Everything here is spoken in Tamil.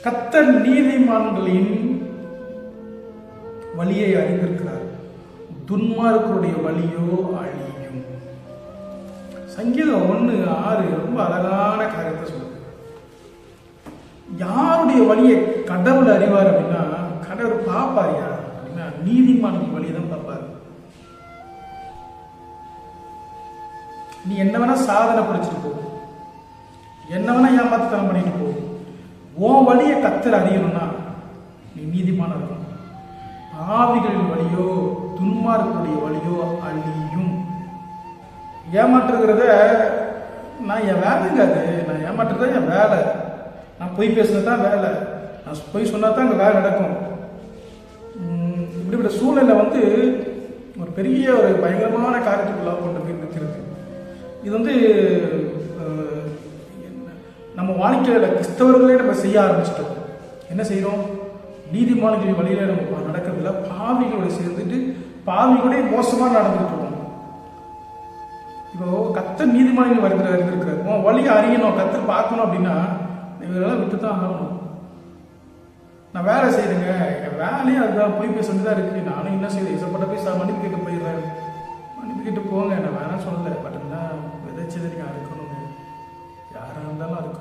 கர்த்தர் நீதிமான்களின் வழியை அறிந்திருக்கிறார், துன்மார்க்கருடைய வழியோ அழியும். சங்கீதம் 1:6 ரொம்ப அழகான காரியத்தை சொல்லுது. யாருடைய வழியை கடவுள் அறிவார் அப்படின்னா, கடவுள் பார்ப்பார் யார் அப்படின்னா நீதிமானின் வழியை தான் பார்ப்பார். நீ என்ன வேணா சாதனை படிச்சுட்டு போ, என்ன வேணா ஏமாத்தனம் பண்ணிட்டு போ, உன் வழியை கர்த்தர் அறியணும்னா நீ நீதிமான இருக்கணும். பாவிகளின் வழியோ துன்மார்க்கருடைய வழியோ அழியும். ஏமாற்றுகிறத நான் என் வேலைங்க, அது நான் ஏமாற்றுறத என் வேலை, நான் பொய் பேசுறது தான் வேலை, நான் பொய் சொன்னா தான் அங்கே வேலை நடக்கும். இப்படிப்பட்ட சூழ்நிலை ஒரு பெரிய ஒரு பயங்கரமான காரியத்துக்குள்ளாக கொண்டு போய் நிற்கிறது. இது நம்ம வாழ்க்கையில் கிறிஸ்தவர்களே நம்ம செய்ய ஆரம்பிச்சிட்டோம். என்ன செய்கிறோம்? நீதிமான்களின் வழியில நம்ம நடக்கிறதுல பாவிகளோட சேர்ந்துட்டு பாவிகளோட மோசமாக நடந்துகிட்டு இருக்கோம். இப்போ கர்த்தர் நீதிமான்கள் அறிந்திருக்கிறார், உன் வழியை அறியணும், கர்த்தர் பார்க்கணும் அப்படின்னா இவரெல்லாம் விட்டு தான் ஆகணும். நான் வேலை செய்யுங்க, என் வேலையும் அதுதான், போய் பேச வேண்டியதாக இருக்குது. நானும் என்ன செய்யுது, இசப்பட்ட போய் மன்னிப்பு கேட்டு போயிடுறேன். மன்னிப்பு கேட்டு போங்க, நான் வேணாம் சொல்லலை. பட் என்ன விதைச்சதை நீங்கள் அறுக்கணுங்க, யாராக இருந்தாலும் அறுக்கணும்.